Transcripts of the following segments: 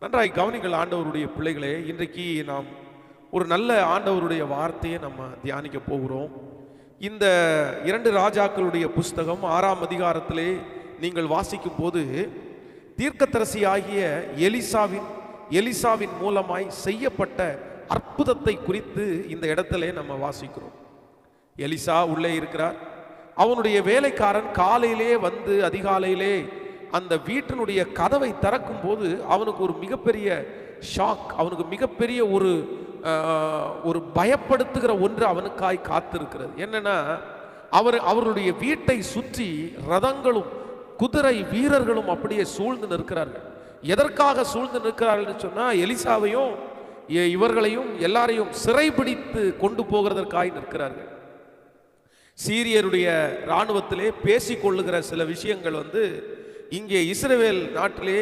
நன்றாய் கவனிங்கள் ஆண்டவருடைய பிள்ளைகளே. இன்றைக்கு நாம் ஒரு நல்ல ஆண்டவருடைய வார்த்தையை நம்ம தியானிக்க போகிறோம். இந்த 2 ராஜாக்களுடைய புஸ்தகம் 6ஆம் அதிகாரத்திலே நீங்கள் வாசிக்கும் போது தீர்க்கதரிசி ஆகிய எலிசாவின் மூலமாய் செய்யப்பட்ட அற்புதத்தை குறித்து இந்த இடத்திலே நம்ம வாசிக்கிறோம். எலிசா உள்ளே இருக்கிறார். அவனுடைய வேலைக்காரன் காலையிலே வந்து அதிகாலையிலே அந்த வீட்டினுடைய கதவை திறக்கும் போது அவனுக்கு ஒரு மிகப்பெரிய ஷாக், அவனுக்கு மிகப்பெரிய ஒரு பயப்படுத்துகிற ஒன்று அவனுக்காய் காத்திருக்கிறது. என்னன்னா, அவருடைய வீட்டை சுற்றி ரதங்களும் குதிரை வீரர்களும் அப்படியே சூழ்ந்து நிற்கிறார்கள். எதற்காக சூழ்ந்து நிற்கிறார்கள் சொன்னா, எலிசாவையும் இவர்களையும் எல்லாரையும் சிறைபிடித்து கொண்டு போகிறதற்காக நிற்கிறார்கள். சீரியருடைய இராணுவத்திலே பேசிக்கொள்ளுகிற சில விஷயங்கள் இங்கே இஸ்ரவேல் நாட்டிலே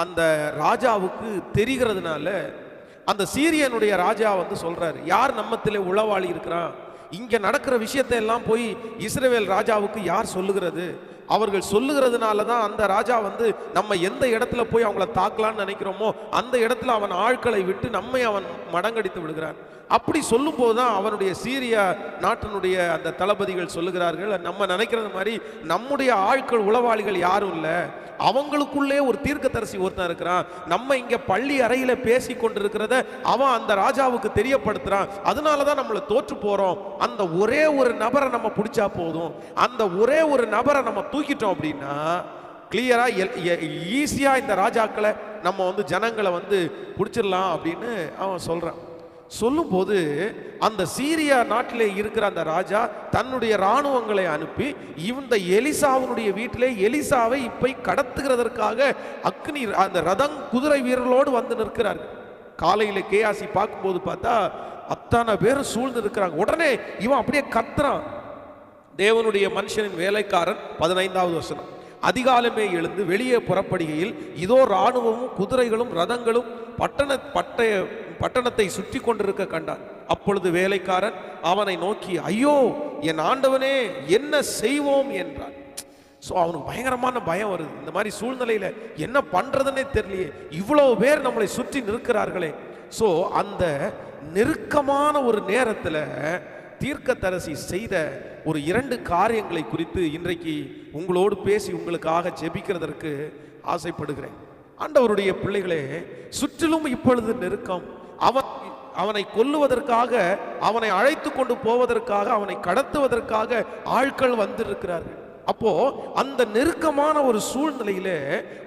அந்த ராஜாவுக்கு தெரிகிறதுனால அந்த சீரியனுடைய ராஜா சொல்றாரு, யார் நம்மத்திலே உளவாளி இருக்கிறான், இங்க நடக்கிற விஷயத்தை எல்லாம் போய் இஸ்ரவேல் ராஜாவுக்கு யார் சொல்லுகிறது? அவர்கள் சொல்லுகிறதுனால தான் அந்த ராஜா நம்ம எந்த இடத்துல போய் அவங்கள தாக்கலான்னு நினைக்கிறோமோ அந்த இடத்துல அவன் ஆட்களை விட்டு நம்மை அவன் மடங்கடித்து விடுகிறான். அப்படி சொல்லும் போதுதான் அவனுடைய சீரியா நாட்டினுடைய அந்த தளபதிகள் சொல்லுகிறார்கள், நம்ம நினைக்கிறது மாதிரி நம்முடைய ஆட்கள் உளவாளிகள் யாரும் இல்லை, அவங்களுக்குள்ளே ஒரு தீர்க்கதரிசி ஒருத்தன் இருக்கிறான், நம்ம இங்க பள்ளி அறையில பேசி கொண்டிருக்கிறத அவன் அந்த ராஜாவுக்கு தெரியப்படுத்துறான், அதனாலதான் நம்மளை தோற்று போறோம். அந்த ஒரே ஒரு நபரை நம்ம பிடிச்சா போதும், அந்த ஒரே ஒரு நபரை நம்ம தூக்கிட்டோம் அப்படின்னா கிளியரா ஈஸியா இந்த ராஜாக்களை நம்ம ஜனங்களை பிடிச்சிடலாம் அப்படின்னு அவன் சொல்றான். சொல்லும் போது அந்த சீரியா நாட்டிலே இருக்கிற அந்த ராஜா தன்னுடைய இராணுவங்களை அனுப்பி இந்த எலிசாவுடைய வீட்டிலே எலிசாவை இப்ப கடத்துகிறதற்காக அக்னி அந்த ரதம் குதிரை வீரர்களோடு நிற்கிறார்கள். காலையில கேயாசி பார்க்கும்போது பார்த்தா அத்தனை பேர் சூழ்ந்து இருக்கிறாங்க. உடனே இவன் அப்படியே கத்துறான். தேவனுடைய மனுஷனின் வேலைக்காரன் 15வது வசனம், அதிகாலமே எழுந்து வெளியே புறப்படுகையில் இதோ இராணுவமும் குதிரைகளும் ரதங்களும் பட்டணத்தை சுற்றி கொண்டிருக்க கண்டான். அப்பொழுது வேலைக்காரன் அவனை நோக்கி, ஐயோ என் ஆண்டவனே, என்ன செய்வோம் என்றான். அவனுக்கு பயங்கரமான பயம் வருது. இந்த மாதிரி சூழ்நிலையில என்ன பண்றதுன்னே தெரியலையே, இவ்வளவு பேர் நம்மளை சுற்றி நிற்கிறார்களே. அந்த நெருக்கமான ஒரு நேரத்துல தீர்க்கதரிசி செய்த ஒரு 2 காரியங்களை குறித்து இன்றைக்கு உங்களோடு பேசி உங்களுக்காக ஜெபிக்கிறதற்கு ஆசைப்படுகிறேன். ஆண்டவருடைய பிள்ளைகளே, சுற்றிலும் இப்பொழுது நெருக்கம். அவனை கொல்லுவதற்காக, அவனை அழைத்து கொண்டு போவதற்காக, அவனை கடத்துவதற்காக ஆட்கள் வந்திருக்கிறார்கள். அப்போ அந்த நெருக்கமான ஒரு சூழ்நிலையில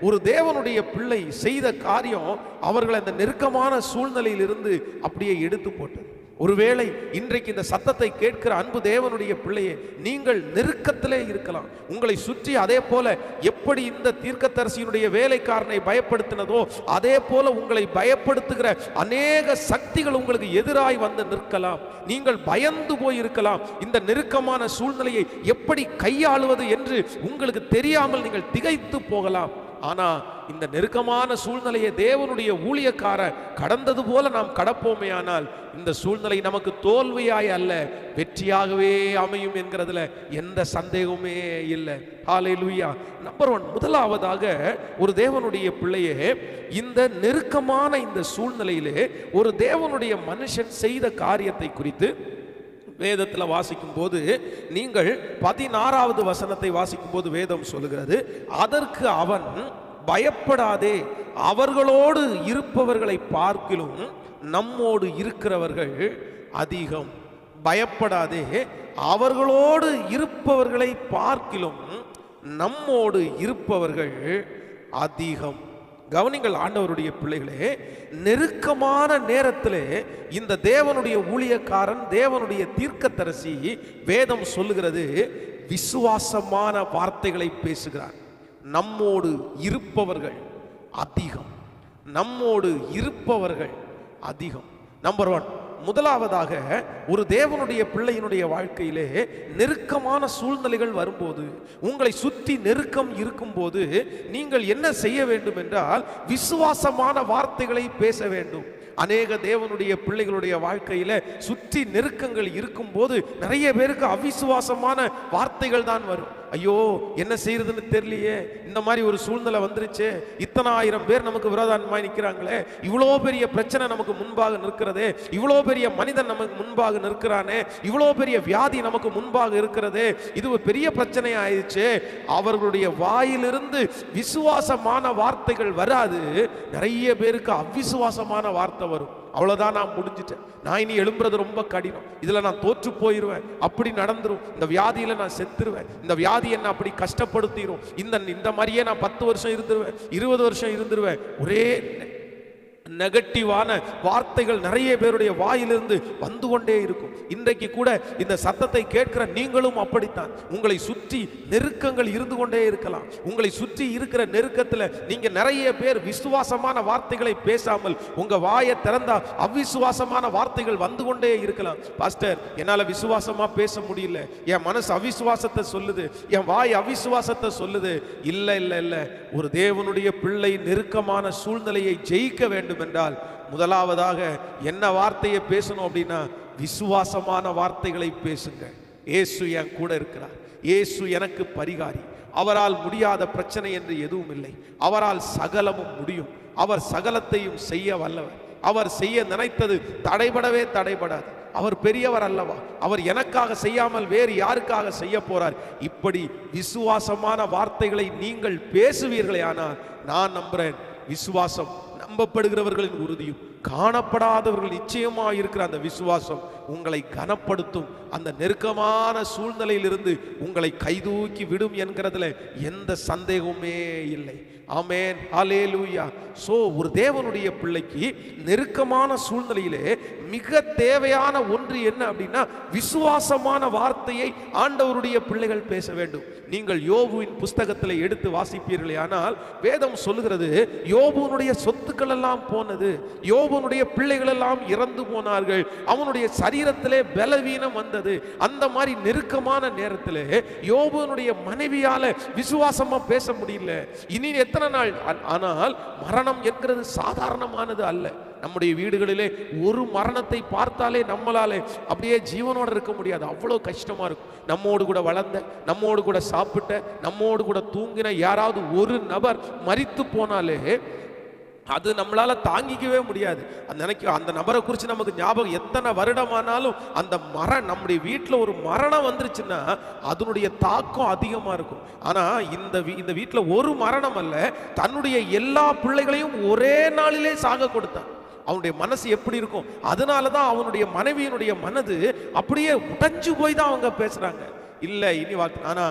ஒரு தேவனுடைய பிள்ளை செய்த காரியம் அவர்களை அந்த நெருக்கமான சூழ்நிலையிலிருந்து அப்படியே எடுத்து போட்டது. ஒருவேளை இன்றைக்கு இந்த சத்தத்தை கேட்கிற அன்பு தேவனுடைய பிள்ளையே, நீங்கள் நெருக்கத்திலே இருக்கலாம். உங்களை சுற்றி அதே போல எப்படி இந்த தீர்க்கதரிசியினுடைய வேலைக்காரனை பயப்படுத்தினதோ அதே போல உங்களை பயப்படுத்துகிற அநேக சக்திகள் உங்களுக்கு எதிராய் நிற்கலாம். நீங்கள் பயந்து போய் இருக்கலாம். இந்த நெருக்கமான சூழ்நிலையை எப்படி கையாளுவது என்று உங்களுக்கு தெரியாமல் நீங்கள் திகைத்து போகலாம். ஆனா இந்த நெருக்கமான சூழ்நிலையை தேவனுடைய ஊழியக்கார கடந்தது போல நாம் கடப்போமே ஆனால் இந்த சூழ்நிலை நமக்கு தோல்வியாய் அல்ல, வெற்றியாகவே அமையும் என்கிறதுல எந்த சந்தேகமே இல்லை. ஹல்லேலூயா. நம்பர் 1, முதலாவதாக ஒரு தேவனுடைய பிள்ளையே, இந்த நெருக்கமான இந்த சூழ்நிலையிலே ஒரு தேவனுடைய மனுஷன் செய்த காரியத்தை குறித்து வேதத்தில் வாசிக்கும் போது நீங்கள் 16வது வசனத்தை வாசிக்கும் போது வேதம் சொல்லுகிறது, அதற்கு அவன் பயப்படாதே, அவர்களோடு இருப்பவர்களை பார்க்கிலும் நம்மோடு இருக்கிறவர்கள் அதிகம். பயப்படாதே, அவர்களோடு இருப்பவர்களை பார்க்கிலும் நம்மோடு இருப்பவர்கள் அதிகம். கவனிங்கள் ஆண்டவருடைய பிள்ளைகளே, நெருக்கமான நேரத்திலே இந்த தேவனுடைய ஊழியக்காரன், தேவனுடைய தீர்க்கதரிசி வேதம் சொல்லுகிறது, விசுவாசமான வார்த்தைகளை பேசுகிறார். நம்மோடு இருப்பவர்கள் அதிகம், நம்மோடு இருப்பவர்கள் அதிகம். நம்பர் 1, முதலாவதாக ஒரு தேவனுடைய பிள்ளையினுடைய வாழ்க்கையிலே நெருக்கமான சூழ்நிலைகள் வரும்போது, உங்களை சுற்றி நெருக்கம் இருக்கும்போது நீங்கள் என்ன செய்ய வேண்டும் என்றால் விசுவாசமான வார்த்தைகளை பேச வேண்டும். அநேக தேவனுடைய பிள்ளைகளுடைய வாழ்க்கையில சுற்றி நெருக்கங்கள் இருக்கும்போது நிறைய பேருக்கு அவிசுவாசமான வார்த்தைகள் தான் வரும். ஐயோ என்ன செய்யறதுன்னு தெரியலையே, இந்த மாதிரி ஒரு சூழ்நிலை வந்துருச்சு, இத்தனை ஆயிரம் பேர் நமக்கு விரோதமாய் நிற்கிறாங்களே, இவ்வளோ பெரிய பிரச்சனை நமக்கு முன்பாக நிற்கிறதே, இவ்வளோ பெரிய மனிதன் நமக்கு முன்பாக நிற்கிறானே, இவ்வளோ பெரிய வியாதி நமக்கு முன்பாக இருக்கிறதே, இது ஒரு பெரிய பிரச்சனை ஆயிடுச்சு. அவர்களுடைய வாயிலிருந்து விசுவாசமான வார்த்தைகள் வராது, நிறைய பேருக்கு அவிசுவாசமான வார்த்தை வரும். அவ்வளவுதான், நான் முடிஞ்சிட்டேன், நான் இனி எழும்புறது ரொம்ப கடினம், இதுல நான் தோற்று போயிருவேன், அப்படி நடந்துரும், இந்த வியாதியில நான் செத்துருவேன், இந்த வியாதி என்ன அப்படி கஷ்டப்படுத்திடும், இந்த மாதிரியே நான் 10 வருஷம் இருந்துருவேன், 20 வருஷம் இருந்துருவேன். ஒரே நெகட்டிவான வார்த்தைகள் நிறைய பேருடைய வாயிலிருந்து வந்து கொண்டே இருக்கும். இன்றைக்கு கூட இந்த சத்தத்தை கேட்கிற நீங்களும் அப்படித்தான். உங்களை சுற்றி நெருக்கங்கள் இருந்து கொண்டே இருக்கலாம். உங்களை சுற்றி இருக்கிற நெருக்கத்தில் நீங்க நிறைய பேர் விசுவாசமான வார்த்தைகளை பேசாமல் உங்க வாயை திறந்தா அவிசுவாசமான வார்த்தைகள் வந்து கொண்டே இருக்கலாம். பாஸ்டர், என்னால விசுவாசமா பேச முடியல, என் மனசு அவிசுவாசத்தை சொல்லுது, என் வாய் அவிசுவாசத்தை சொல்லுது. இல்ல இல்ல இல்ல, ஒரு தேவனுடைய பிள்ளை நெருக்கமான சூழ்நிலையை ஜெயிக்க வேண்டும் என்றால் முதலாவதாக என்ன வார்த்தையை பேசணும் அப்படின்னா, விசுவாசமான வார்த்தைகளை பேசுங்க. இயேசு என் கூட இருக்கிறார், இயேசு எனக்கு பரிகாரி, அவரால் முடியாத பிரச்சனை என்று எதுவும் இல்லை, அவரால் சகலமும் முடியும், அவர் சகலத்தையும் செய்ய வல்லவர், அவர் செய்ய நினைத்தது தடைபடவே தடைபடாது. அவர் பெரியவர் அல்லவா, அவர் எனக்காக செய்யாமல் வேறு யாருக்காக செய்ய போறார். இப்படி விசுவாசமான வார்த்தைகளை நீங்கள் பேசுவீர்களே ஆனால் நான் நம்புறேன், விசுவாசம் நம்பப்படுகிறவர்களின் உறுதியும் காணப்படாதவர்கள் நிச்சயமாக இருக்கிற அந்த விசுவாசம் உங்களை கனப்படுத்தும். அந்த நெருக்கமான சூழ்நிலையிலிருந்து உங்களை கைதூக்கி விடும் என்கிறதுல எந்த சந்தேகமே இல்லை. ஆமென், ஹல்லேலூயா. சோ ஒரு தேவனுடைய பிள்ளைக்கு நெருக்கமான சூழ்நிலையிலே மிக தேவையான ஒன்று என்ன அப்படின்னா, விசுவாசமான வார்த்தையை ஆண்டவருடைய பிள்ளைகள் பேச வேண்டும். நீங்கள் யோபுவின் புஸ்தகத்தில் எடுத்து வாசிப்பீர்களே ஆனால் வேதம் சொல்லுகிறது, யோபுனுடைய சொத்துக்கள் எல்லாம் போனது, யோபுனுடைய பிள்ளைகள் எல்லாம் இறந்து போனார்கள், அவனுடைய சரீரத்திலே பலவீனம் வந்தது. அந்த மாதிரி நெருக்கமான நேரத்திலே யோபுனுடைய மனைவியால விசுவாசமா பேச முடியல. இனி எத்தனை நாள்? ஆனால் மரணம் என்கிறது சாதாரணமானது அல்ல. நம்முடைய வீடுகளிலே ஒரு மரணத்தை பார்த்தாலே நம்மளாலே அப்படியே ஜீவனோடு இருக்க முடியாது, அவ்வளோ கஷ்டமா இருக்கும். நம்மோடு கூட வளர்ந்த, நம்மோடு கூட சாப்பிட்ட, நம்மோடு கூட தூங்கின யாராவது ஒரு நபர் மரித்து போனாலே அது நம்மளால தாங்கிக்கவே முடியாது. அந்த நபரை குறித்து நமக்கு ஞாபகம் எத்தனை வருடமானாலும் அந்த நம்முடைய வீட்டில் ஒரு மரணம் வந்துருச்சுன்னா அதனுடைய தாக்கம் அதிகமாக இருக்கும். ஆனால் இந்த வீட்டில் ஒரு மரணம் அல்ல, தன்னுடைய எல்லா பிள்ளைகளையும் ஒரே நாளிலே சாக கொடுத்தான். அவனுடைய மனசு எப்படி இருக்கும்? அதனால தான் அவனுடைய மனைவியினுடைய மனது அப்படியே உடைஞ்சு போய் தான் அவங்க பேசுறாங்க. இல்லை இனி ஆனா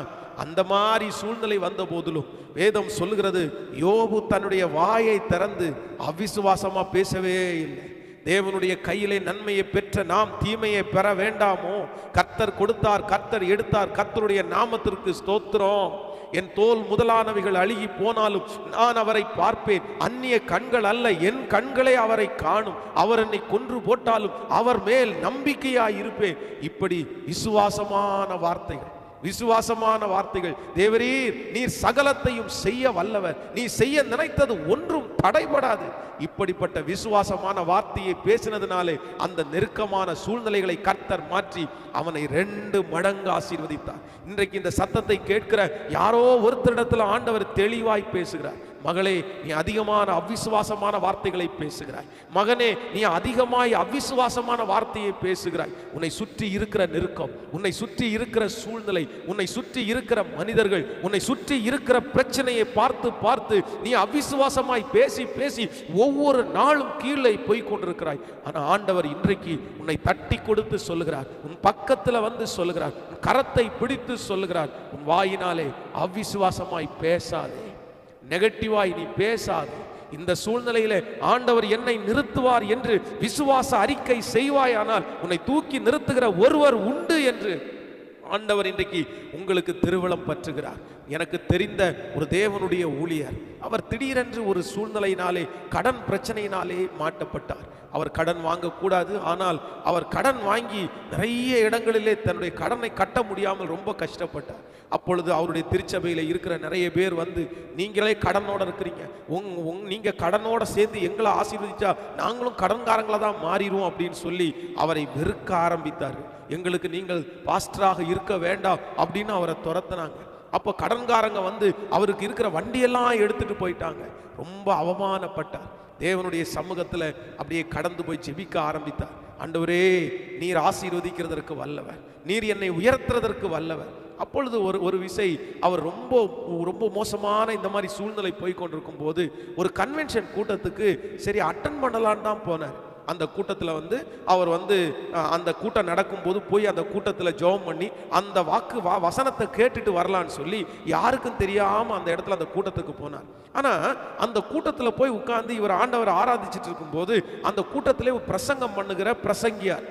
அந்த மாதிரி சூழ்நிலை வந்த போதிலும் வேதம் சொல்லுகிறது, யோபு தன்னுடைய வாயை திறந்து அவிசுவாசமா பேசவே இல்லை. தேவனுடைய கையிலே நன்மையை பெற்ற நாம் தீமையை பெற வேண்டாமோ? கர்த்தர் கொடுத்தார், கர்த்தர் எடுத்தார், கர்த்தருடைய நாமத்திற்கு ஸ்தோத்திரம். என் தோல் முதலானவைகள் அழுகி போனாலும் நான் அவரை பார்ப்பேன், அந்நிய கண்கள் அல்ல என் கண்களே அவரை காணும், அவர் என்னை கொன்று போட்டாலும் அவர் மேல் நம்பிக்கையாய் இருப்பேன். இப்படி விசுவாசமான வார்த்தைகள், விசுவாசமான வார்த்தைகள். தேவரீர் நீர் சகலத்தையும் செய்ய வல்லவர், நீ செய்ய நினைத்தது ஒன்றும் தடைபடாது. இப்படிப்பட்ட விசுவாசமான வார்த்தையை பேசினதுனாலே அந்த நெருக்கமான சூழ்நிலைகளை கர்த்தர் மாற்றி அவனை 2 மடங்கு ஆசீர்வதித்தார். இன்றைக்கு இந்த சத்தத்தை கேட்கிற யாரோ ஒருத்தரிடத்துல ஆண்டவர் தெளிவாய் பேசுகிறார். மகளே, நீ அதிகமான அவிசுவாசமான வார்த்தைகளை பேசுகிறாய். மகனே, நீ அதிகமாய் அவிசுவாசமான வார்த்தையை பேசுகிறாய். உன்னை சுற்றி இருக்கிற நெருக்கம், உன்னை சுற்றி இருக்கிற சூழ்நிலை, உன்னை சுற்றி இருக்கிற மனிதர்கள், உன்னை சுற்றி இருக்கிற பிரச்சனையை பார்த்து பார்த்து நீ அவிசுவாசமாய் பேசி பேசி ஒவ்வொரு நாளும் கீழே போய் கொண்டிருக்கிறாய். ஆனா ஆண்டவர் இன்றைக்கு உன்னை தட்டி கொடுத்து சொல்லுகிறார், உன் பக்கத்துல வந்து சொல்லுகிறார், உன் கரத்தை பிடித்து சொல்லுகிறார், உன் வாயினாலே அவிசுவாசமாய் பேசாதே, நெகட்டிவாய் நீ பேசாதே. இந்த சூழ்நிலையில ஆண்டவர் என்னை நிறுத்துவார் என்று விசுவாச அறிக்கை செய்வாயானால் உன்னை தூக்கி நிறுத்துகிற ஒருவர் உண்டு என்று ஆண்டவர் இன்றைக்கு உங்களுக்கு திருவளம் பற்றுகிறார். எனக்கு தெரிந்த ஒரு தேவனுடைய ஊழியர், அவர் திடீரென்று ஒரு சூழ்நிலையினாலே கடன் பிரச்சனையினாலே மாட்டப்பட்டார். அவர் கடன் வாங்கக்கூடாது, ஆனால் அவர் கடன் வாங்கி நிறைய இடங்களிலே தன்னுடைய கடனை கட்ட முடியாமல் ரொம்ப கஷ்டப்பட்டார். அப்பொழுது அவருடைய திருச்சபையில் இருக்கிற நிறைய பேர் வந்து, நீங்களே கடனோட இருக்கிறீங்க, நீங்க கடனோட சேர்ந்து எங்களை ஆசீர்வதிச்சா நாங்களும் கடன்காரங்களை தான் மாறிடுவோம் அப்படின்னு சொல்லி அவரை வெறுக்க ஆரம்பித்தார். எங்களுக்கு நீங்கள் பாஸ்டராக இருக்க வேண்டாம் அப்படின்னு அவரை துரத்தினாங்க. அப்போ கடன்காரங்க வந்து அவருக்கு இருக்கிற வண்டியெல்லாம் எடுத்துட்டு போயிட்டாங்க. ரொம்ப அவமானப்பட்டார். தேவனுடைய சமூகத்துல அப்படியே கடந்து போய் ஜெபிக்க ஆரம்பித்தார். ஆண்டவரே, நீர் ஆசீர்வதிக்கிறதற்கு வல்லவர், நீர் என்னை உயர்த்துறதற்கு வல்லவர். அப்பொழுது ஒரு விசை அவர் ரொம்ப ரொம்ப மோசமான இந்த மாதிரி சூழ்நிலை போய் கொண்டிருக்கும் போது ஒரு கன்வென்ஷன் கூட்டத்துக்கு சரி அட்டன் பண்ணலான்னு தான் போனார். அந்த கூட்டத்தில் வந்து அவர் வந்து அந்த கூட்டம் நடக்கும்போது போய் அந்த கூட்டத்தில் ஜெபம் பண்ணி அந்த வசனத்தை கேட்டுட்டு வரலான்னு சொல்லி யாருக்கும் தெரியாமல் அந்த இடத்துல அந்த கூட்டத்துக்கு போனார். ஆனால் அந்த கூட்டத்தில் போய் உட்கார்ந்து இவர் ஆண்டவர் ஆராதிச்சுட்டு இருக்கும்போது அந்த கூட்டத்திலே பிரசங்கம் பண்ணுகிற பிரசங்கியார்,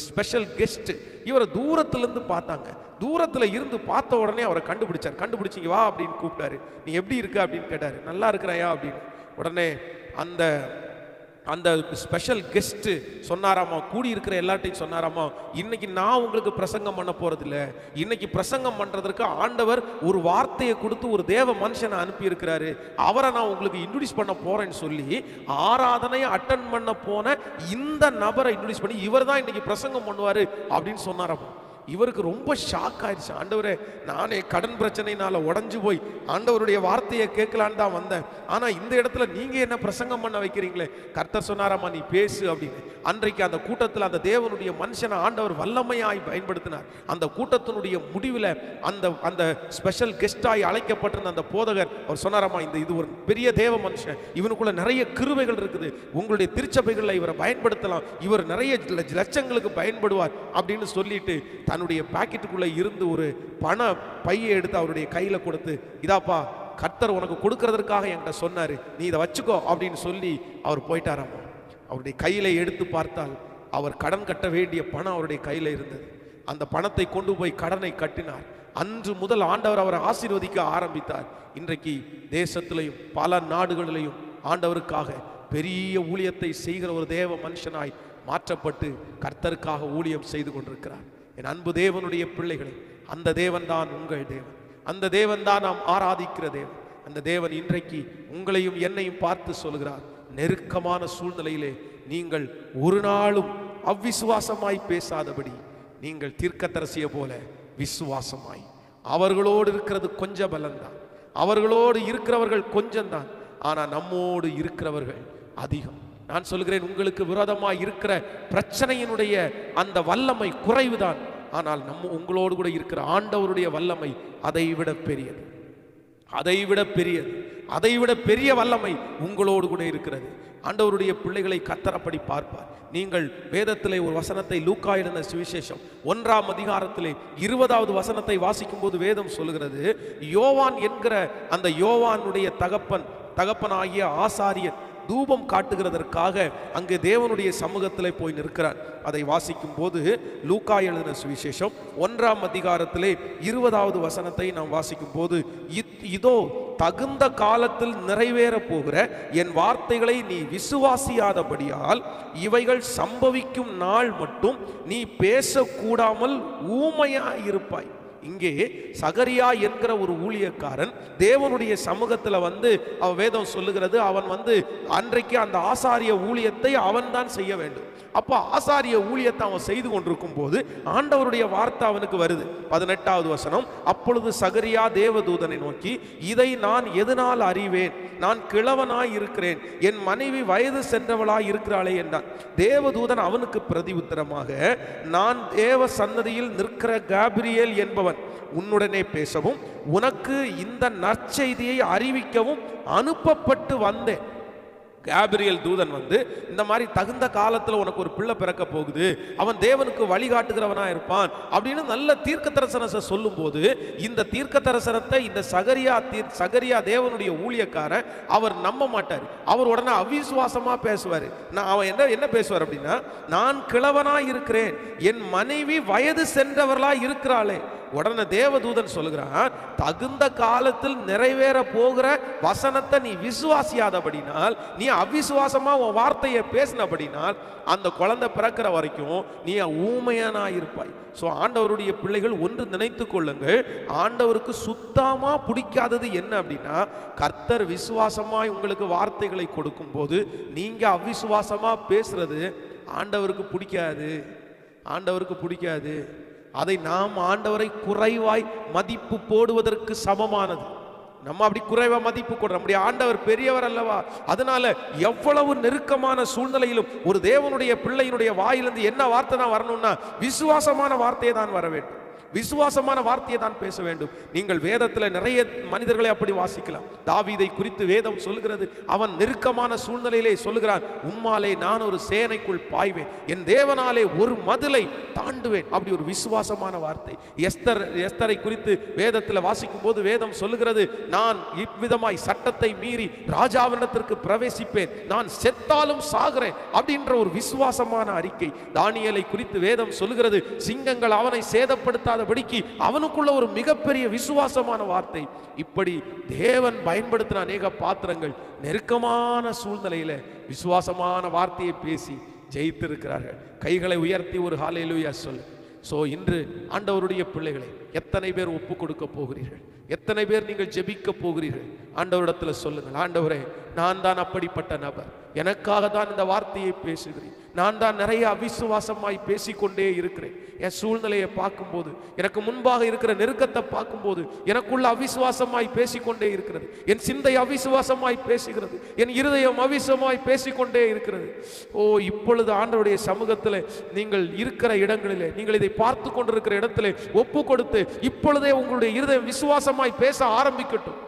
ஸ்பெஷல் கெஸ்ட், இவரை தூரத்திலிருந்து பார்த்தாங்க. தூரத்தில் இருந்து பார்த்த உடனே அவரை கண்டுபிடிச்சிங்க வா அப்படின்னு கூப்பிட்டாரு. நீ எப்படி இருக்க அப்படின்னு கேட்டாரு. நல்லா இருக்கிறாயா அப்படின்னு. உடனே அந்த அந்த ஸ்பெஷல் கெஸ்ட் சொன்னாராமா, கூடி இருக்கிற எல்லார்ட்டையும் சொன்னாராமா, இன்னைக்கு நான் உங்களுக்கு பிரசங்கம் பண்ண போறதில்ல, இன்னைக்கு பிரசங்கம் பண்றதற்கு ஆண்டவர் ஒரு வார்த்தையை கொடுத்து ஒரு தேவ மனுஷனை அனுப்பி இருக்கிறாரு, அவரை நான் உங்களுக்கு இன்ட்ரோடியூஸ் பண்ண போறேன்னு சொல்லி ஆராதனையை அட்டன் பண்ண போன இந்த நபரை இன்ட்ரோடியூஸ் பண்ணி இவர் தான் இன்னைக்கு பிரசங்கம் பண்ணுவாரு அப்படின்னு சொன்னாராமா. இவருக்கு ரொம்ப ஷாக் ஆயிடுச்சு. ஆண்டவரே, நானே கடன் பிரச்சனைனால உடஞ்சு போய் ஆண்டவருடைய வார்த்தையை கேட்கலான்னு தான் வந்தேன், ஆனா இந்த இடத்துல நீங்க என்ன பிரசங்கம் பண்ண வைக்கிறீங்களே. கர்த்தர் சொன்னாராமா, நீ பேசு அப்படின்னு. அன்றைக்கு அந்த கூட்டத்தில் அந்த தேவனுடைய மனுஷனை ஆண்டவர் வல்லமையாய் பயன்படுத்தினார். அந்த கூட்டத்தினுடைய முடிவில் அந்த அந்த ஸ்பெஷல் கெஸ்டாய் அழைக்கப்பட்டிருந்த அந்த போதகர் அவர் சொன்னாராமா, இது ஒரு பெரிய தேவ மனுஷன், இவனுக்குள்ள நிறைய கிருபைகள் இருக்குது, உங்களுடைய திருச்சபைகளில் இவரை பயன்படுத்தலாம், இவர் நிறைய லட்சங்களுக்கு பயன்படுவார் அப்படின்னு சொல்லிட்டு தன்னுடைய பாக்கெட்டுக்குள்ள இருந்து ஒரு பண பையை எடுத்து அவருடைய கையில கொடுத்து, இதாப்பா கர்த்தர் உனக்கு கொடுக்கறதற்காக என்கிட்ட சொன்னாரு, நீ இதை வச்சுக்கோ அப்படின்னு சொல்லி அவர் போயிட்டாராமா. அவருடைய கையில எடுத்து பார்த்தால் அவர் கடன் கட்ட வேண்டிய பணம் அவருடைய கையில இருந்தது. அந்த பணத்தை கொண்டு போய் கடனை கட்டினார். அன்று முதல் ஆண்டவர் அவரை ஆசீர்வதிக்க ஆரம்பித்தார். இன்றைக்கு தேசத்திலையும் பல நாடுகளிலையும் ஆண்டவருக்காக பெரிய ஊழியத்தை செய்கிற ஒரு தேவ மனுஷனாய் மாற்றப்பட்டு கர்த்தருக்காக ஊழியம் செய்து கொண்டிருக்கிறார். என் அன்பு தேவனுடைய பிள்ளைகளை, அந்த தேவன் தான் உங்கள் தேவன், அந்த தேவன் தான் நாம் ஆராதிக்கிற தேவன். அந்த தேவன் இன்றைக்கு உங்களையும் என்னையும் பார்த்து சொல்கிறார், நெருக்கமான சூழ்நிலையிலே நீங்கள் ஒரு நாளும் அவ்விசுவாசமாய் பேசாதபடி நீங்கள் தீர்க்கதரிசியை போல விசுவாசமாய், அவர்களோடு இருக்கிறது கொஞ்சம் பலன்தான், அவர்களோடு இருக்கிறவர்கள் கொஞ்சம் தான், ஆனா நம்மோடு இருக்கிறவர்கள் அதிகம். நான் சொல்கிறேன், உங்களுக்கு விரோதமாக இருக்கிற பிரச்சனையினுடைய அந்த வல்லமை குறைவுதான், ஆனால் உங்களோடு கூட இருக்கிற ஆண்டவருடைய வல்லமை அதைவிட பெரியது, அதைவிட பெரியது, அதைவிட பெரிய வல்லமை உங்களோடு கூட இருக்கிறது. ஆண்டவருடைய பிள்ளைகளை கர்த்தரப்படி பார்ப்பார். நீங்கள் வேதத்திலே ஒரு வசனத்தை, லூக்கா எழுதின சுவிசேஷம் 1ஆம் அதிகாரத்திலே 20வது வசனத்தை வாசிக்கும் போது வேதம் சொல்கிறது, யோவான் என்கிற அந்த யோவானுடைய தகப்பனாகிய ஆசாரியன் தூபம் காட்டுகிறதற்காக அங்கு தேவனுடைய சமூகத்திலே போய் நிற்கிறார். அதை வாசிக்கும் போது லூக்கா எழுதின சுவிசேஷம் 1ஆம் அதிகாரத்திலே 20வது வசனத்தை நாம் வாசிக்கும் போது, இதோ தகுந்த காலத்தில் நிறைவேற போகிற என் வார்த்தைகளை நீ விசுவாசியாதபடியால் இவைகள் சம்பவிக்கும் நாள் மட்டும் நீ பேசக்கூடாமல் ஊமையாயிருப்பாய். இங்கே சகரியா என்கிற ஒரு ஊழியக்காரன் தேவனுடைய சமூகத்தில் வந்து வேதம் சொல்லுகிறது, அவன் வந்து அன்றைக்கு அந்த ஆசாரிய ஊழியத்தை அவன் தான் செய்ய வேண்டும். அப்போ ஆசாரிய ஊழியத்தை அவன் செய்து கொண்டிருக்கும் போது ஆண்டவருடைய வார்த்தை அவனுக்கு வருது. 18வது வசனம், அப்பொழுது சகரியா தேவதூதனை நோக்கி, இதை நான் எதனால் அறிவேன், நான் கிழவனாய் இருக்கிறேன், என் மனைவி வயது சென்றவளாய் இருக்கிறாளே என்றான். தேவதூதன் அவனுக்கு பிரதி உத்தரமாக, நான் தேவ சன்னதியில் நிற்கிற காபிரியேல் என்பவன், உன்னுடனே பேசவும் உனக்கு இந்த நற்செய்தியை அறிவிக்கவும் அனுப்பப்பட்டு வந்தேன். காபிரியேல் தூதன் வந்து இந்த மாதிரி தகுந்த காலத்தில் உனக்கு ஒரு பிள்ளை பிறக்க போகுது, அவன் தேவனுக்கு வழிகாட்டுகிறவனா இருப்பான் அப்படின்னு நல்ல தீர்க்க தரிசனத்தை சொல்லும் போது, இந்த தீர்க்க தரிசனத்தை இந்த சகரியா தேவனுடைய ஊழியக்காரன் அவர் நம்ப மாட்டார். அவர் உடனே அவிசுவாசமா பேசுவார். அவன் என்ன பேசுவார் அப்படின்னா, நான் கிழவனா இருக்கிறேன், என் மனைவி வயது சென்றவர்களா இருக்கிறாளே. உடனே தேவதூதன் சொல்லுகிறான், தகுந்த காலத்தில் நிறைவேற போகிற வசனத்தை நீ விசுவாசியாதபடினால், நீ அவிசுவாசமா உன் வார்த்தையை பேசினபடினால் அந்த குழந்தை பிறக்கிற வரைக்கும் நீ ஊமையானா இருப்பாய். ஸோ ஆண்டவருடைய பிள்ளைகள் ஒன்று நினைத்து கொள்ளுங்கள், ஆண்டவருக்கு சுத்தமா பிடிக்காதது என்ன அப்படின்னா, கர்த்தர் விசுவாசமாய் உங்களுக்கு வார்த்தைகளை கொடுக்கும் போது நீங்க அவிசுவாசமா பேசுறது ஆண்டவருக்கு பிடிக்காது, ஆண்டவருக்கு பிடிக்காது. அதை நாம் ஆண்டவரை குறைவாய் மதிப்பு போடுவதற்கு சமமானது. நம்ம அப்படி குறைவா மதிப்பு கொடுறோம். நம்முடைய ஆண்டவர் பெரியவர் அல்லவா? அதனால எவ்வளவு நெருக்கமான சூழ்நிலையிலும் ஒரு தேவனுடைய பிள்ளையினுடைய வாயிலிருந்து என்ன வார்த்தை தான் வரணும்னா விசுவாசமான வார்த்தையை தான் வர வேண்டும். விசுவாசமான வார்த்தையை தான் பேச வேண்டும். நீங்கள் வேதத்தில் நிறைய மனிதர்களை அப்படி வாசிக்கலாம். தாவீதை குறித்து வேதம் சொல்லுகிறது, அவன் நெருக்கமான சூழ்நிலையிலே சொல்லுகிறான், உம்மாலே நான் ஒரு சேனைக்குள் பாய்வேன், என் தேவனாலே ஒரு மதிலை தாண்டுவேன். அப்படி ஒரு விசுவாசமான வார்த்தை. எஸ்தரை குறித்து வேதத்தில் வாசிக்கும் போது வேதம் சொல்லுகிறது, நான் இவ்விதமாய் சட்டத்தை மீறி ராஜாவினிடத்திற்கு பிரவேசிப்பேன், நான் செத்தாலும் சாகிறேன் அப்படின்ற ஒரு விசுவாசமான அறிக்கை. தானியேலை குறித்து வேதம் சொல்லுகிறது, சிங்கங்கள் அவனை சேதப்படுத்த படிக்கு அவனுக்குள்ள ஒரு மிகப்பெரிய விசுவாசமான வார்த்தை. இப்படி தேவன் பயன்படுத்தின அநேக பாத்திரங்கள் நெருக்கமான சூழ்நிலையில விசுவாசமான வார்த்தையை பேசி ஜெயித்திருக்கிறார்கள். கைகளை உயர்த்தி ஒரு ஹல்லேலூயா சொல்லு. இன்று ஆண்டவருடைய பிள்ளைகளை எத்தனை பேர் ஒப்பு கொடுக்க போகிறீர்கள்? எத்தனை பேர் நீங்கள் ஜெபிக்க போகிறீர்கள்? ஆண்டவரிடத்தில் சொல்லுங்கள், ஆண்டவரே நான் தான் அப்படிப்பட்ட நபர், எனக்காக தான் இந்த வார்த்தையை பேசுகிறேன், நான் தான் நிறைய அவிசுவாசமாய் பேசிக்கொண்டே இருக்கிறேன். என் சூழ்நிலையை பார்க்கும்போது, எனக்கு முன்பாக இருக்கிற நெருக்கத்தை பார்க்கும்போது எனக்குள்ள அவிசுவாசமாய் பேசிக்கொண்டே இருக்கிறது, என் சிந்தை அவிசுவாசமாய் பேசுகிறது, என் இருதயம் அவிசுவாசமாய் பேசிக்கொண்டே இருக்கிறது. இப்பொழுது ஆண்டவருடைய சமூகத்தில் நீங்கள் இருக்கிற இடங்களிலே, நீங்கள் இதை பார்த்து கொண்டிருக்கிற இடத்திலே ஒப்பு கொடுத்து இப்பொழுதே உங்களுடைய இருதயம் விசுவாசமாய் பேச ஆரம்பிக்கட்டும்.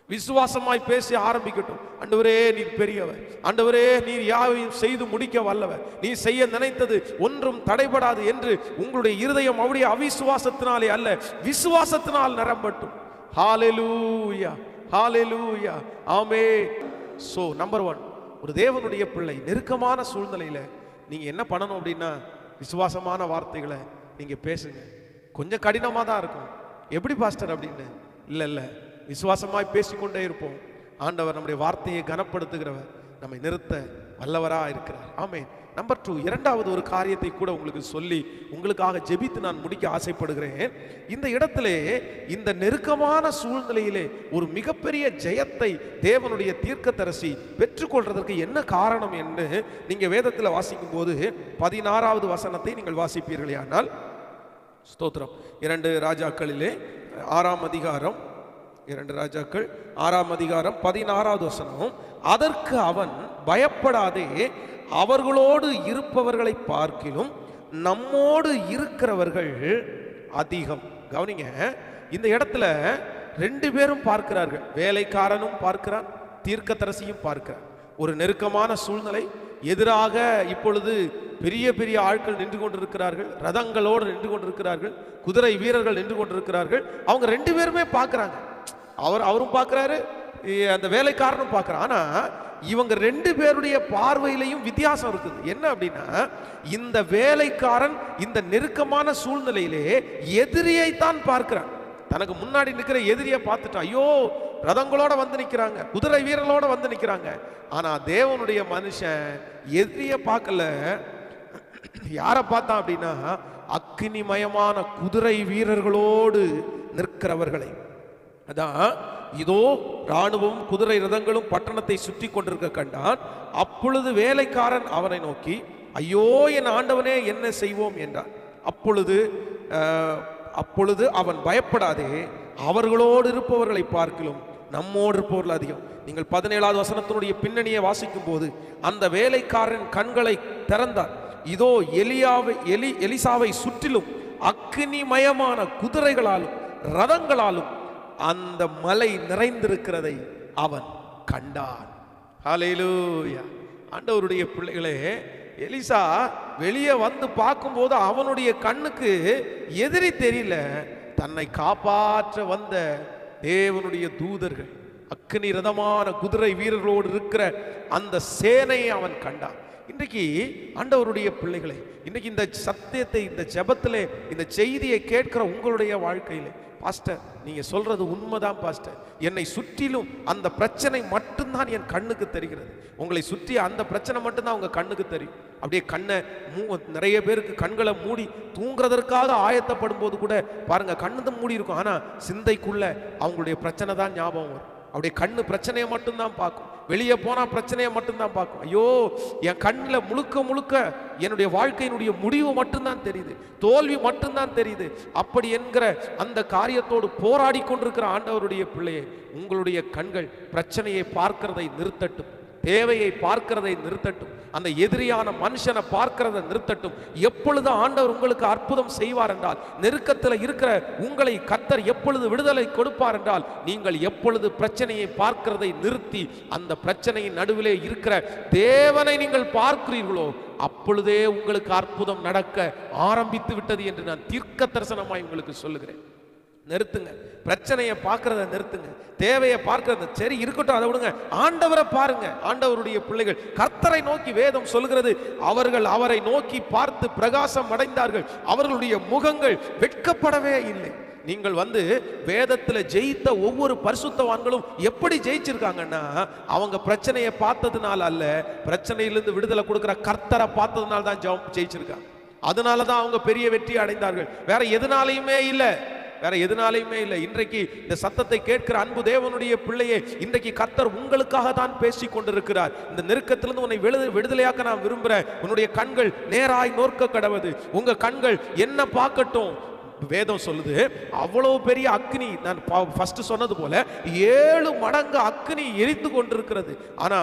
விசுவாசமாய் பேசி ஆரம்பிக்கட்டும். ஆண்டவரே நீர் பெரியவர், ஆண்டவரே நீர் யாவையும் செய்து முடிக்க வல்லவர், நீ செய்ய நினைத்தது ஒன்றும் தடைபடாது என்று உங்களுடைய இருதயம் அவருடைய அவிசுவாசத்தினாலே அல்ல விசுவாசத்தினால் நிரம்பட்டும். ஹல்லேலூயா, ஹல்லேலூயா, ஆமென். நம்பர் 1, ஒரு தேவனுடைய பிள்ளை நெருக்கமான சூழ்நிலையில நீங்க என்ன பண்ணணும் அப்படின்னா, விசுவாசமான வார்த்தைகளை நீங்க பேசுங்க. கொஞ்சம் கடினமா தான் இருக்கும். எப்படி பாஸ்டர் அப்படின்னு இல்ல, விசுவாசமாய் பேசிக்கொண்டே இருப்போம். ஆண்டவர் நம்முடைய வார்த்தையை கனப்படுத்துகிறவர், நம்மை நிறுத்த வல்லவரா இருக்கிறார். ஆமென். நம்பர் 2, இரண்டாவது ஒரு காரியத்தை கூட உங்களுக்கு சொல்லி உங்களுக்காக ஜெபித்து நான் முடிக்க ஆசைப்படுகிறேன். இந்த இடத்திலே இந்த நெருக்கமான சூழ்நிலையிலே ஒரு மிகப்பெரிய ஜெயத்தை தேவனுடைய தீர்க்கதரிசி பெற்றுக்கொள்றதற்கு என்ன காரணம் என்று நீங்க வேதத்தில் வாசிக்கும் போது 16வது வசனத்தை நீங்கள் வாசிப்பீர்களே ஆனால், ஸ்தோத்திரம், 2 ராஜாக்களிலே 6ஆம் அதிகாரம், 2 ராஜாக்கள் 6ஆம் அதிகாரம் 16வது வசனம், அதற்கு அவன் பயப்படாதே, அவர்களோடு இருப்பவர்களை பார்க்கிலும் நம்மோடு இருக்கிறவர்கள் அதிகம். கவனிங்க, இந்த இடத்துல 2 பேரும் பார்க்கிறார்கள். வேலைக்காரனும் பார்க்கிறான், தீர்க்கதரிசியும் பார்க்கிறான். ஒரு நெருக்கமான சூழ்நிலை, எதிராக இப்பொழுது பெரிய பெரிய ஆட்கள் நின்று கொண்டிருக்கிறார்கள், ரதங்களோடு நின்று கொண்டிருக்கிறார்கள், குதிரை வீரர்கள் நின்று கொண்டிருக்கிறார்கள். அவங்க 2 பேருமே பார்க்கிறாங்க. அவரும் பார்க்கிறாரு, அந்த வேலைக்காரனும் பார்க்கிறான். ஆனா இவங்க 2 பேருடைய பார்வையிலையும் வித்தியாசம் இருக்குது. என்ன அப்படின்னா, இந்த வேலைக்காரன் இந்த நெருக்கமான சூழ்நிலையிலே எதிரியை தான் பார்க்கிறான். தனக்கு முன்னாடி நிற்கிற எதிரியை பார்த்துட்டான். ஐயோ, ரதங்களோட வந்து நிற்கிறாங்க, குதிரை வீரர்களோட வந்து நிற்கிறாங்க. ஆனா தேவனுடைய மனுஷன் எதிரியை பார்க்கல. யாரை பார்த்தான் அப்படின்னா, அக்கினிமயமான குதிரை வீரர்களோடு நிற்கிறவர்களை. அதான், இதோ ராணுவம் குதிரை ரதங்களும் பட்டணத்தை சுற்றி கொண்டிருக்க கண்டான். அப்பொழுது வேலைக்காரன் அவனை நோக்கி, ஐயோ என் ஆண்டவனே, என்ன செய்வோம் என்றான். அப்பொழுது அவன் பயப்படாதே, அவர்களோடு இருப்பவர்களை பார்க்கிலும் நம்மோடு இருப்பவர்கள் அதிகம். நீங்கள் 17வது வசனத்தினுடைய பின்னணியை வாசிக்கும் போது, அந்த வேலைக்காரன் கண்களை திறந்தார். இதோ எலிசாவை சுற்றிலும் அக்கினிமயமான குதிரைகளாலும் ரதங்களாலும் அந்த மலை நிறைந்திருக்கிறதை அவன் கண்டான். ஹல்லேலூயா. ஆண்டவருடைய பிள்ளைகளே, எலிசா வெளியே வந்து பார்க்கும்போது அவனுடைய கண்ணுக்கு எதிரி தெரியல, தன்னை காப்பாற்ற வந்த தேவனுடைய தூதர்கள், அக்கினி ரதமான குதிரை வீரர்களோடு இருக்கிற அந்த சேனையை அவன் கண்டான். இன்றைக்கு ஆண்டவருடைய பிள்ளைகளை, இன்றைக்கு இந்த சத்தியத்தை, இந்த ஜெபத்திலே இந்த செய்தியை கேட்கிற உங்களுடைய வாழ்க்கையிலே, பாஸ்டர் நீங்க சொல்றது உண்மைதான் பாஸ்டர், என்னை சுற்றிலும் அந்த பிரச்சனை மட்டும்தான் என் கண்ணுக்கு தெரிகிறது. உங்களை சுற்றி அந்த பிரச்சனை மட்டும்தான் உங்க கண்ணுக்கு தெரியும். அப்படியே கண்ணை நிறைய பேருக்கு கண்களை மூடி தூங்குறதற்காக ஆயத்தப்படும் போது கூட பாருங்க, கண்ணு தான் மூடி இருக்கும், ஆனா சிந்தைக்குள்ள அவங்களுடைய பிரச்சனை தான் ஞாபகம் வரும். அப்படியே கண்ணு பிரச்சனையை மட்டும்தான் பார்க்கும். வெளியே போனா பிரச்சனையை மட்டும்தான் பார்க்கும். ஐயோ, என் கண்ணில் முழுக்க முழுக்க என்னுடைய வாழ்க்கையினுடைய முடிவு மட்டும்தான் தெரியுது, தோல்வி மட்டும்தான் தெரியுது. அப்படி என்கிற அந்த காரியத்தோடு போராடி கொண்டிருக்கிற ஆண்டவருடைய பிள்ளையே, உங்களுடைய கண்கள் பிரச்சனையை பார்க்கிறதை நிறுத்தட்டும், தேவையை பார்க்கிறதை நிறுத்தட்டும், அந்த எதிரியான மனுஷனை பார்க்கிறதை நிறுத்தட்டும். எப்பொழுது ஆண்டவர் உங்களுக்கு அற்புதம் செய்வார் என்றால், நெருக்கத்தில் இருக்கிற உங்களை கர்த்தர் எப்பொழுது விடுதலை கொடுப்பார் என்றால், நீங்கள் எப்பொழுது பிரச்சனையை பார்க்கிறதை நிறுத்தி அந்த பிரச்சனையின் நடுவிலே இருக்கிற தேவனை நீங்கள் பார்க்கிறீர்களோ, அப்பொழுதே உங்களுக்கு அற்புதம் நடக்க ஆரம்பித்து விட்டது என்று நான் தீர்க்க தரிசனமாய் உங்களுக்கு சொல்லுகிறேன். நிறுத்துங்க, பிரச்சனையை பார்க்கறத நிறுத்துங்க, தேவையை பார்க்கறது சரி இருக்கட்டும், அதை விடுங்க. ஆண்டவரை பாருங்க. ஆண்டவருடைய பிள்ளைகள் கர்த்தரை நோக்கி வேதம் சொல்கிறது, அவர்கள் அவரை நோக்கி பார்த்து பிரகாசம் அடைந்தார்கள், அவர்களுடைய முகங்கள் வெட்கப்படவே இல்லை. நீங்கள் வேதத்தில் ஜெயித்த ஒவ்வொரு பரிசுத்தவான்களும் எப்படி ஜெயிச்சிருக்காங்கன்னா, அவங்க பிரச்சனையை பார்த்ததுனால அல்ல, பிரச்சனையிலிருந்து விடுதலை கொடுக்கிற கர்த்தரை பார்த்ததுனால தான் ஜெயிச்சிருக்காங்க. அதனால தான் அவங்க பெரிய வெற்றி அடைந்தார்கள். வேற எதனாலையுமே இல்லை, வேற எதனாலையுமே இல்லை. இன்றைக்கு இந்த சத்தத்தை கேட்கிற அன்பு தேவனுடைய பிள்ளையே, இன்றைக்கு கர்த்தர் உங்களுக்காக தான் பேசி கொண்டிருக்கிறார். இந்த நெருக்கத்திலிருந்து உன்னை விடுதலையாக்க நான் விரும்புகிறேன். உன்னுடைய கண்கள் நேராய் நோக்க கடவுது. உங்க கண்கள் என்ன பார்க்கட்டும். வேதம் சொல்லுது, அவ்வளவு பெரிய அக்னி, நான் ஃபர்ஸ்ட் சொன்னது போல 7 மடங்கு அக்னி எரித்து கொண்டிருக்கிறது. ஆனா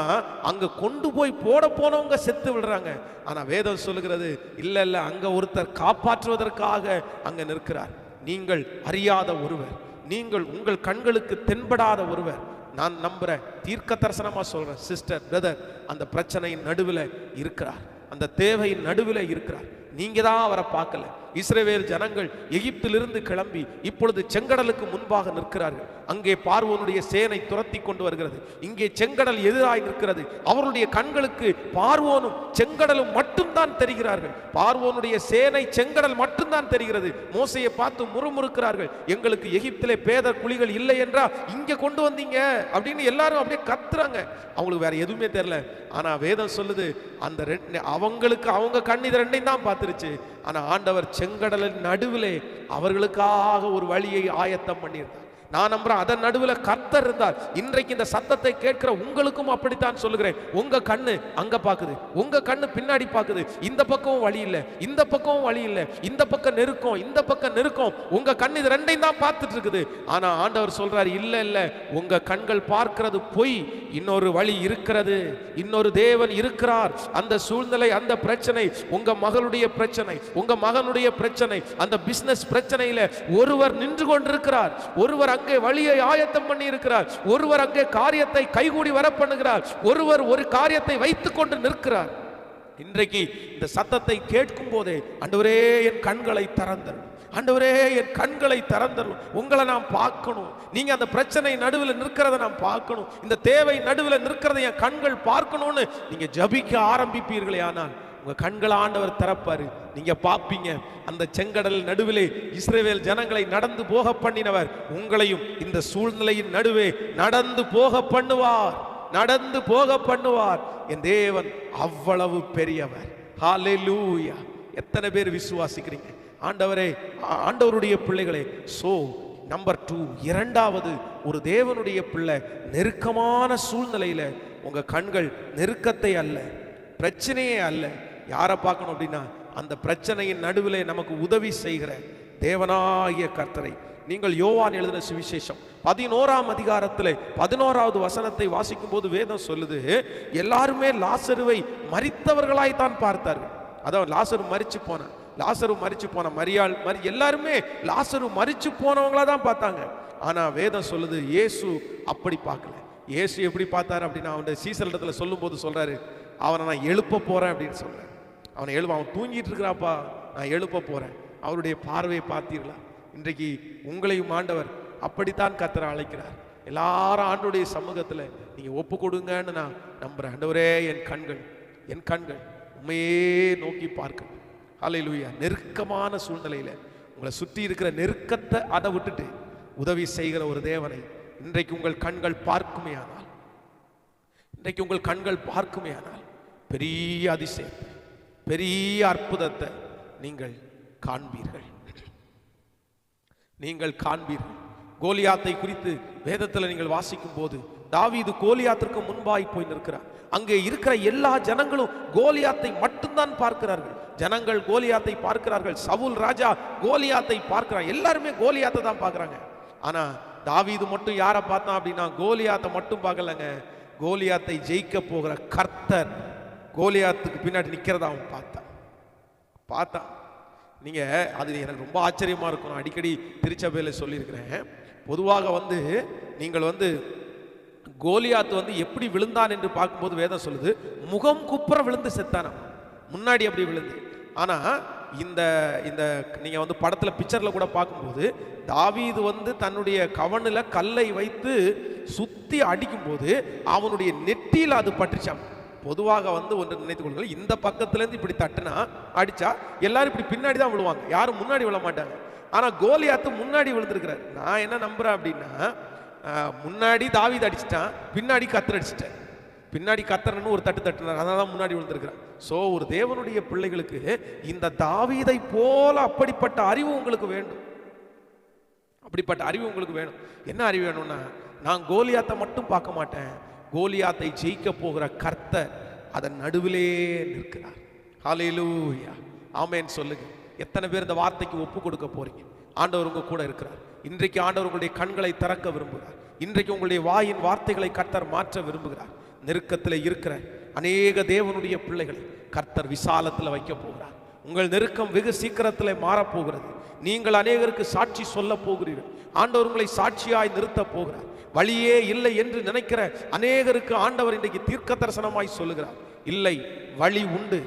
அங்க கொண்டு போய் போனவங்க செத்து விடுறாங்க. ஆனா வேதம் சொல்லுகிறது, இல்ல இல்ல, அங்க ஒருத்தர் காப்பாற்றுவதற்காக அங்க நிற்கிறார். நீங்கள் அறியாத ஒருவர், நீங்கள் உங்கள் கண்களுக்கு தென்படாத ஒருவர், நான் நம்புறேன், தீர்க்க தரிசனமா சொல்றேன் சிஸ்டர், பிரதர், அந்த பிரச்சனையின் நடுவில் இருக்கிறார், அந்த தேவையின் நடுவில் இருக்கிறார். நீங்க தான் அவரை பார்க்கல. இஸ்ரவேல் ஜனங்கள் எகிப்திலிருந்து கிளம்பி இப்பொழுது செங்கடலுக்கு முன்பாக நிற்கிறார்கள். அங்கே பார்வோனுடைய சேனை துரத்தி கொண்டு வருகிறது, இங்கே செங்கடல் எதிராய் நிற்கிறது. அவருடைய கண்களுக்கு பார்வோனும் செங்கடலும் மட்டும்தான் தெரிகிறார்கள். பார்வோனுடைய சேனை செங்கடல் மட்டும்தான் தெரிகிறது. மோசையை பார்த்து முறுமுறுக்கிறார்கள், எங்களுக்கு எகிப்திலே பேதர் குழிகள் இல்லை என்றா இங்க கொண்டு வந்தீங்க அப்படின்னு எல்லாரும் அப்படியே கத்துறாங்க. அவங்களுக்கு வேற எதுவுமே தெரியல. ஆனா வேதம் சொல்லுது, அந்த அவங்களுக்கு அவங்க கண் இது ரெண்டையும் தான் பார்த்துருச்சு. ஆனா ஆண்டவர் செங்கடலின் நடுவிலே அவர்களுக்காக ஒரு வழியை ஆயத்தம் பண்ணியிருந்தார். நான் நம்புறேன், அதன் நடுவில் கர்த்தர் இருந்தார். இன்றைக்கு இந்த சத்தத்தை கேட்கிற உங்களுக்கும் அப்படித்தான் சொல்லுகிறேன். உங்க கண்ணு அங்க பாக்குது, உங்க கண்ணு பின்னாடி பாக்குது, இந்த பக்கமும் வழி இல்லை, இந்த பக்கமும் வழி இல்லை, இந்த பக்கம் நெருக்கம், இந்த பக்கம் நெருக்கம், உங்க கண் இது ரெண்டையும் தான் பார்த்துட்டு இருக்குது. ஆனா ஆண்டவர் சொல்றாரு, இல்ல இல்ல, உங்க கண்கள் பார்க்கிறது பொய், இன்னொரு வழி இருக்கிறது, இன்னொரு தேவன் இருக்கிறார். அந்த சூழ்நிலை, அந்த பிரச்சனை, உங்க மகளுடைய பிரச்சனை, உங்க மகனுடைய பிரச்சனை, அந்த பிசினஸ் பிரச்சனையில ஒருவர் நின்று கொண்டிருக்கிறார், ஒருவர் அங்கே வழியை ஆயத்தம் பண்ணி இருக்கிறார், ஒருவர் அங்கே காரியத்தை கைகூடி வர பண்ணுகிறார், ஒருவர் ஒரு காரியத்தை வைத்துக் கொண்டு நிற்கிறார். இன்றைக்கு இந்த சத்தத்தை கேட்கும் போதே, ஆண்டவரே என் கண்களை திறந்தரும், ஆண்டவரே என் கண்களை திறந்தரும், உங்களை நான் பார்க்கணும், நீங்க அந்த பிரச்சனை நடுவில் நிற்கிறத நான் பார்க்கணும், இந்த தேவை நடுவில் நிற்கிறத என் கண்கள் பார்க்கணும்னு நீங்க ஜபிக்க ஆரம்பிப்பீர்களே, ஆனால் உங்க கண்கள் ஆண்டவர் திறப்பாரு. நீங்க பார்ப்பீங்க, அந்த செங்கடல் நடுவிலே இஸ்ரவேல் ஜனங்களை நடந்து போக பண்ணினவர் உங்களையும் இந்த சூழ்நிலையின் நடுவே நடந்து போக பண்ணுவார், நடந்து போக பண்ணுவார். என் தேவன் அவ்வளவு பெரியவர். ஹல்லேலூயா! எத்தனை பேர் விசுவாசிக்கிறீங்க? ஆண்டவரே, ஆண்டவருடைய பிள்ளைகளே. சோ நம்பர் 2, இரண்டாவது, ஒரு தேவனுடைய பிள்ளை நெருக்கமான சூழ்நிலையில உங்க கண்கள் நெருக்கத்தை அல்ல, பிரச்சனையே அல்ல, யாரை பார்க்கணும் அப்படின்னா, அந்த பிரச்சனையின் நடுவிலே நமக்கு உதவி செய்கிற தேவனாகிய கர்த்தரை. நீங்கள் யோவான் எழுதின சுவிசேஷம் 11ஆம் அதிகாரத்தில் 11வது வசனத்தை வாசிக்கும் போது வேதம் சொல்லுது, எல்லாருமே லாசருவை மரித்தவர்களாய் தான் பார்த்தார்கள். அதாவது லாசரு மரிச்சு போனான், லாசரு மரிச்சு போன, மரியாள் எல்லாருமே லாசரு மரிச்சு போனவங்களா தான் பார்த்தாங்க. ஆனா வேதம் சொல்லுது, இயேசு அப்படி பார்க்கல. இயேசு எப்படி பார்த்தாரு அப்படின்னா, அவனுடைய சீசரிடத்துல சொல்லும் போது சொல்றாரு, அவனை நான் எழுப்ப போறேன் அப்படின்னு சொல்றேன். அவனை அவன் தூங்கிட்டு இருக்கிறாப்பா, நான் எழுப்ப போறேன். அவருடைய பார்வையை பார்த்தீர்களா? இன்றைக்கு உங்களையும் ஆண்டவர் அப்படித்தான் கர்த்தர் அழைக்கிறார். எல்லாரும் ஆண்டவருடைய சமூகத்துல நீங்க ஒப்பு கொடுங்கன்னு நான் நம்புறேன். ஆண்டவரே, என் கண்கள் உண்மையே நோக்கி பார்க்கணும். ஹல்லேலூயா! நெருக்கமான சூழ்நிலையில உங்களை சுற்றி இருக்கிற நெருக்கத்தை அதை விட்டுட்டு உதவி செய்கிற ஒரு தேவனை இன்றைக்கு உங்கள் கண்கள் பார்க்குமே ஆனால், இன்றைக்கு உங்கள் கண்கள் பார்க்குமே ஆனால், பெரிய அதிசயத்தை, பெரிய அற்புதத்தை நீங்கள் காண்பீர்கள். நீங்கள் காண்பீர்கள். கோலியாத்தை குறித்து வேதத்தில் நீங்கள் வாசிக்கும் போது தாவீது கோலியாத்திற்கு முன்பாய் போய் நிற்கிறார். அங்கே இருக்கிற எல்லா ஜனங்களும் கோலியாத்தை மட்டும்தான் பார்க்கிறார்கள். ஜனங்கள் கோலியாத்தை பார்க்கிறார்கள், சவுல் ராஜா கோலியாத்தை பார்க்கிறார், எல்லாருமே கோலியாத்தை தான் பார்க்கறாங்க. ஆனா தாவீது மட்டும் யாரை பார்த்தான் அப்படின்னா கோலியாத்தை மட்டும் பார்க்கலங்க, கோலியாத்தை ஜெயிக்க போகிற கர்த்தர் கோலியாத்துக்கு பின்னாடி நிக்கிறதா அவன் பார்த்தான். நீங்க அது எனக்கு ரொம்ப ஆச்சரியமா இருக்கும். அடிக்கடி திருச்சபையில் சொல்லியிருக்கிறேன். பொதுவாக நீங்கள் கோலியாத்து எப்படி விழுந்தான் என்று பார்க்கும்போது வேதம் சொல்லுது முகம் குப்புற விழுந்து செத்தானா, முன்னாடி அப்படி விழுந்து. ஆனா இந்த இந்த நீங்க படத்துல பிக்சர்ல கூட பார்க்கும்போது தாவீது தன்னுடைய கவனில கல்லை வைத்து சுத்தி அடிக்கும் போது அவனுடைய நெற்றியில் அது பற்றிச்சான். பொதுவாக ஒன்று நினைத்துக் கொள்ளுங்கள், இந்த பக்கத்துல இருந்து இப்படி தட்டுனா அடிச்சா எல்லாரும் இப்படி பின்னாடி தான் விழுவாங்க, யாரும் முன்னாடி விழ மாட்டாங்க. ஆனா கோலியாத்து முன்னாடி விழுந்திருக்கிறார். நான் என்ன நம்புறேன் அப்படின்னா, முன்னாடி தாவீது அடிச்சிட்டான், பின்னாடி கத்தர் அடிச்சிட்டேன், பின்னாடி கத்தர்னு ஒரு தட்டு தட்டுனார், அதனால முன்னாடி விழுந்திருக்கிறான். சோ ஒரு தேவனுடைய பிள்ளைகளுக்கு இந்த தாவீதை போல அப்படிப்பட்ட அறிவு உங்களுக்கு வேண்டும். அப்படிப்பட்ட அறிவு உங்களுக்கு வேணும். என்ன அறிவு வேணும்னா, நான் கோலியாத்தை மட்டும் பார்க்க மாட்டேன், கோலியாத்தை ஜெயிக்க போகிற கர்த்தர் அதன் நடுவிலே நிற்கிறார். ஹல்லேலூயா, ஆமென் சொல்லுங்க. எத்தனை பேர் இந்த வார்த்தைக்கு ஒப்பு கொடுக்க போறீங்க? ஆண்டவர் உங்க கூட இருக்கிறார். இன்றைக்கு ஆண்டவர் உங்களுடைய கண்களை திறக்க விரும்புகிறார். இன்றைக்கு உங்களுடைய வாயின் வார்த்தைகளை கர்த்தர் மாற்ற விரும்புகிறார். நெருக்கத்தில் இருக்கிற அநேக தேவனுடைய பிள்ளைகளை கர்த்தர் விசாலத்தில் வைக்க போகிறார். உங்கள் நெருக்கம் வெகு சீக்கிரத்தில் மாறப்போகிறது. நீங்கள் அநேகருக்கு சாட்சி சொல்ல போகிறீர்கள். ஆண்டவர் உங்களை சாட்சியாய் நிறுத்த போகிறார். வழியே இல்லை என்று நினைக்கிற அநேகருக்கு ஆண்டவர் இன்றைக்கு தீர்க்க தரிசனமாய் சொல்லுகிறார், இல்லை, வழி உண்டு.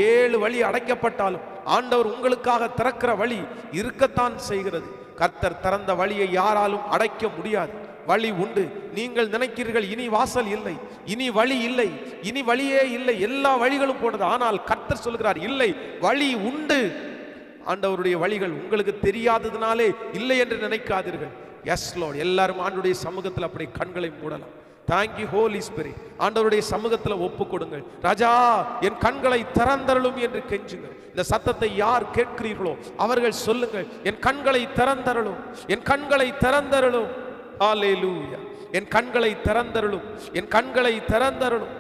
7 வழி அடைக்கப்பட்டாலும் ஆண்டவர் உங்களுக்காக திறக்கிற வழி இருக்கத்தான் செய்கிறது. கர்த்தர் திறந்த வழியை யாராலும் அடைக்க முடியாது. வழி உண்டு. நீங்கள் நினைக்கிறீர்கள் இனி வாசல் இல்லை, இனி வழி இல்லை, இனி வழியே இல்லை, எல்லா வழிகளும் போனது. ஆனால் கர்த்தர் சொல்கிறார், இல்லை, வழி உண்டு. ஆண்டவருடைய வழிகள் உங்களுக்கு தெரியாததுனாலே இல்லை என்று நினைக்காதீர்கள். எஸ் லார்ட், எல்லாரும் ஆண்டவருடைய சமூகத்தில் அப்படி கண்களை மூடலாம். Thank you Holy Spirit. ஆண்டவருடைய சமூகத்தில் ஒப்பு கொடுங்கள். ராஜா, என் கண்களை திறந்தருளும் என்று கெஞ்சுங்கள். இந்த சத்தத்தை யார் கேட்கிறீர்களோ அவர்கள் சொல்லுங்கள், என் கண்களை திறந்தருளும், என் கண்களை திறந்தருளும். ஹல்லேலூயா, என் கண்களை திறந்தருளும், என் கண்களை திறந்தருளும்.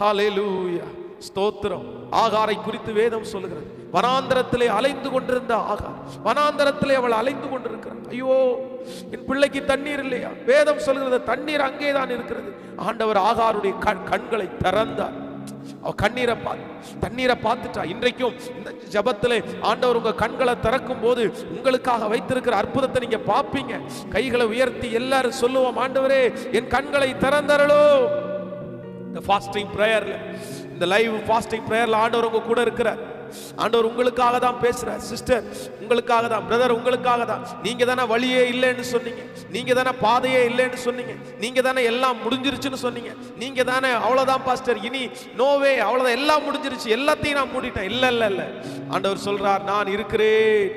ஹல்லேலூயா, ஸ்தோத்திரம். ஆகாரை குறித்து வேதம் சொல்லுகிறது, வனாந்தரத்திலே அலைந்து கொண்டிருந்த ஆகார், வனாந்தரத்திலே அவள் அலைந்து கொண்டிருக்கிறாள். ஐயோ, என் பிள்ளைக்கு தண்ணீர் இல்லையா? வேதம் சொல்கிறது தண்ணீர் அங்கேதான் இருக்கிறது. ஆண்டவர் ஆகாருடைய கண்களை திறந்தார். அவ தண்ணீரை பார்த்துட்டா. இன்றைக்கும் இந்த ஜபத்திலே ஆண்டவர் உங்க கண்களை திறக்கும் போது உங்களுக்காக வைத்திருக்கிற அற்புதத்தை நீங்க பார்ப்பீங்க. கைகளை உயர்த்தி எல்லாரும் சொல்லுவோம், ஆண்டவரே என் கண்களை திறந்தருளோ. இந்த ஃபாஸ்டிங் பிரேயர்ல, இந்த லைவ் ஃபாஸ்டிங் பிரேயர்ல ஆண்டவர் உங்க கூட இருக்கிறார். ஆண்டவர் உங்களுக்காக தான் பேசுறார். சிஸ்டர், உங்களுக்காக தான். பிரதர், உங்களுக்காக தான். நீங்க தானே வழியே இல்லைன்னு சொன்னீங்க, நீங்க தானே பாதையே இல்லைன்னு சொன்னீங்க, நீங்க தானே எல்லாம் முடிஞ்சிருச்சுன்னு சொன்னீங்க, நீங்க தானே அவ்வளவுதான் பாஸ்டர், இனி நோவே, அவ்வளவுதான், எல்லாம் முடிஞ்சிருச்சு, எல்லாத்தையும் நான் மூடிட்டேன். இல்ல இல்ல இல்ல, ஆண்டவர் சொல்றார், நான் இருக்கிறேன்.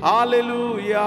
ஹல்லேலூயா.